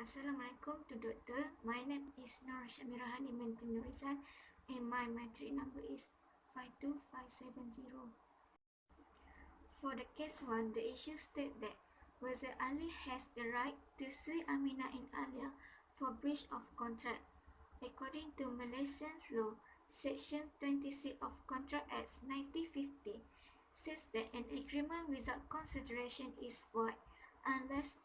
Assalamualaikum to Doctor. My name is Nur Shamirahani Maintain Rizal and my matric number is 52570. For the case 1, the issue states that whether Ali has the right to sue Aminah and Alia for breach of contract. According to Malaysian law, Section 26 of Contract Act 1950 says that an agreement without consideration is void unless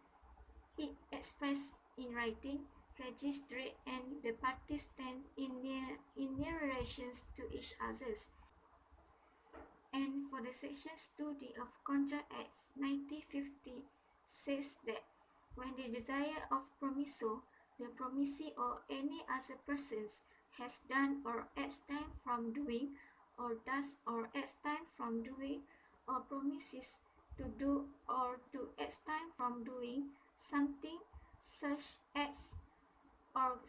it expressed in writing, registered, and the parties stand in near relations to each other. And for the Sections 2D of Contract Act 1950 says that when the desire of promisor, the promisee or any other persons has done or abstained from doing or does or abstain from doing or promises to do or to abstain from doing something such as or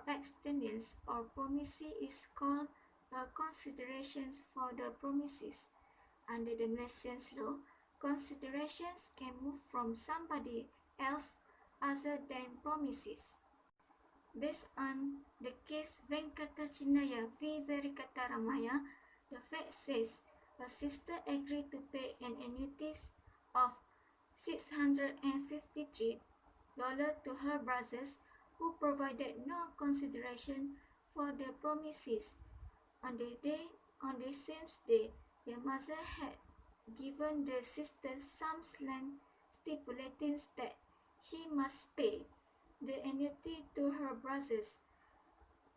abstinence or promisee is called a considerations for the promises. Under the Malaysian law, considerations can move from somebody else other than promises. Based on the case Venkata Chinnaya v. Venkataramaya, the fact says a sister agreed to pay an annuity of $653 to her brothers who provided no consideration for the promises. On the same day, the mother had given the sister some land stipulating that she must pay the annuity to her brothers.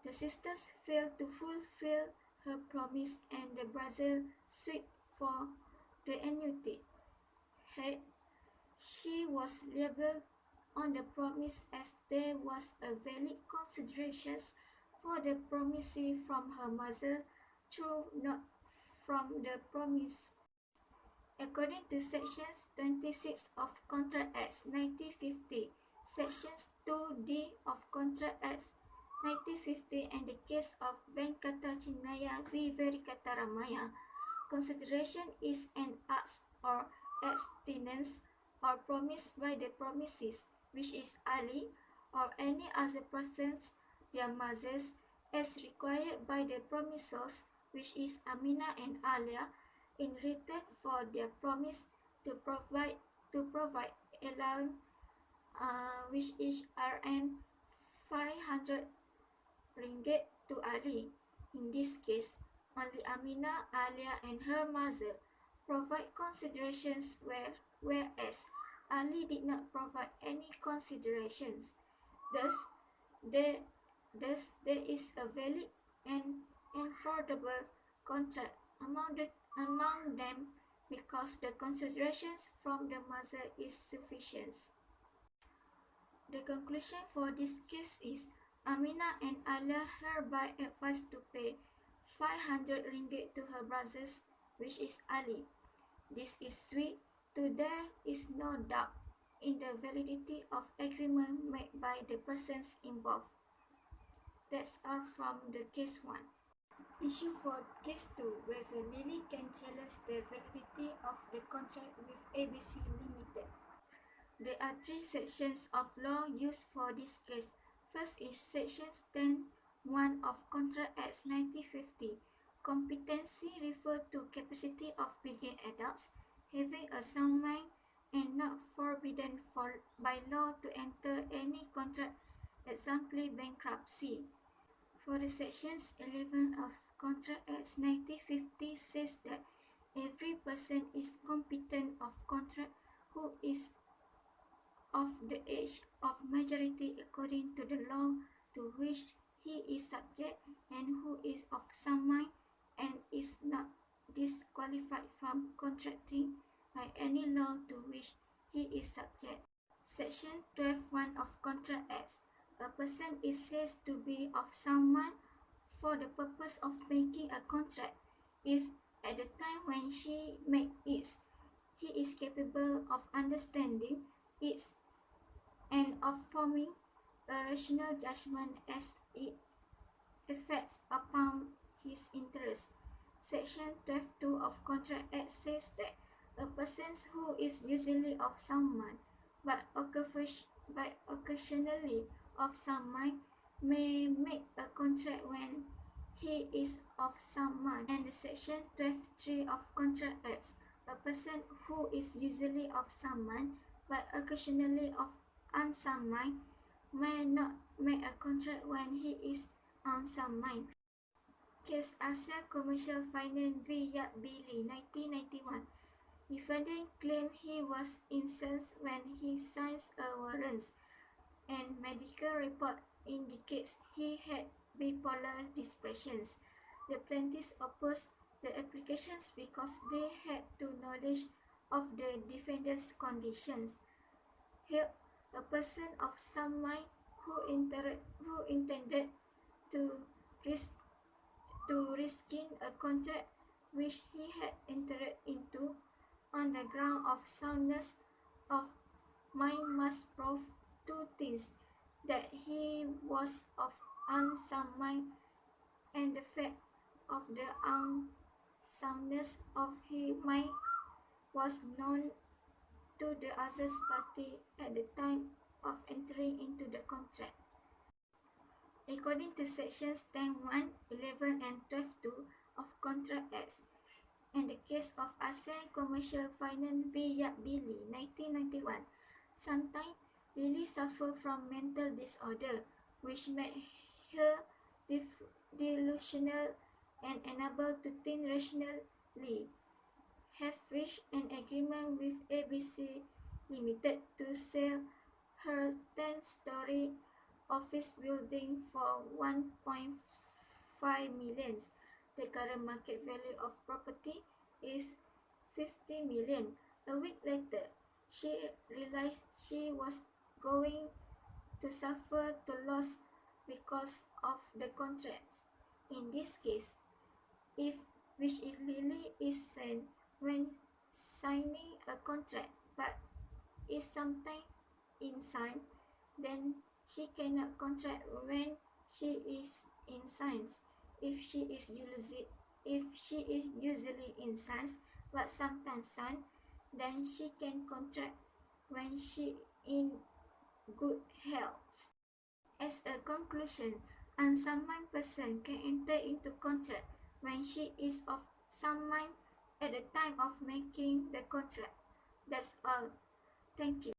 The sisters failed to fulfill her promise and the brother sued for the annuity. She was liable on the promise as there was a valid consideration for the promisee from her mother, though not from the promise. According to Sections 26 of Contract Act 1950, Sections 2D of Contract Act 1950 and the case of Venkata Chinnaya v. Venkataramaya, consideration is an act or abstinence or promise by the promises, which is Ali or any other persons, their mothers, as required by the promisors, which is Aminah and Alia, in return for their promise to provide allowance, which is Rm 500 ringgit to Ali. In this case, only Aminah, Alia, and her mother provide considerations, whereas Ali did not provide any considerations. Thus, there is a valid and enforceable contract among them because the considerations from the mother is sufficient. The conclusion for this case is Aminah and Alia hereby advised to pay 500 ringgit to her brothers, which is Ali. This is sweet to there is no doubt in the validity of agreement made by the persons involved. That's all from the case 1. Issue for case 2, whether Lily can challenge the validity of the contract with ABC Limited. There are 3 sections of law used for this case. First is Section 10(1) of Contract Act 1950. Competency refers to capacity of being adults, having a sound mind, and not forbidden by law to enter any contract, example bankruptcy. For the Sections 11 of Contract Act 1950 says that every person is competent of contract who is of the age of majority according to the law to which he is subject and who is of sound mind and is not disqualified from contracting by any law to which he is subject. Section 12(1) of Contract Act. A person is said to be of sound mind for the purpose of making a contract if at the time when she makes it, he is capable of understanding it and of forming a rational judgment as it affects upon his interests. Section 12(2) of Contract Act says that a person who is usually of sound mind but but occasionally of some mind, may make a contract when he is of some mind. And section 12.3 of Contract Acts, a person who is usually of some mind, but occasionally of unsound mind, may not make a contract when he is on some mind. Case Asia Commercial Finance v. Yap Billy, 1991. Defendant claimed he was incensed when he signs a warrant, and medical report indicates he had bipolar depressions. The plaintiffs opposed the applications because they had no knowledge of the defendant's conditions. Here, a person of some mind who intended to risk risking a contract which he had entered into on the ground of soundness of mind must prove two things: that he was of unsound mind, and the fact of the unsoundness of his mind was known to the other party at the time of entering into the contract. According to sections 10.1, 11, and 12.2 of Contract Acts, and the case of ASEAN Commercial Finance v. Yap Billy, 1991, sometimes Billy suffered from mental disorder, which made her delusional and unable to think rationally. Have reached an agreement with ABC Limited to sell her 10-story office building for 1.5 million. The current market value of property is 50 million. A week later, she realized she was going to suffer the loss because of the contract. In this case, if which is Lily is sent when signing a contract, but is sometimes insane, then she cannot contract when she is insane. If she is usually insane but sometimes sane, then she can contract when she in good health. As a conclusion, unsound person can enter into contract when she is of sound mind at the time of making the contract. That's all. Thank you.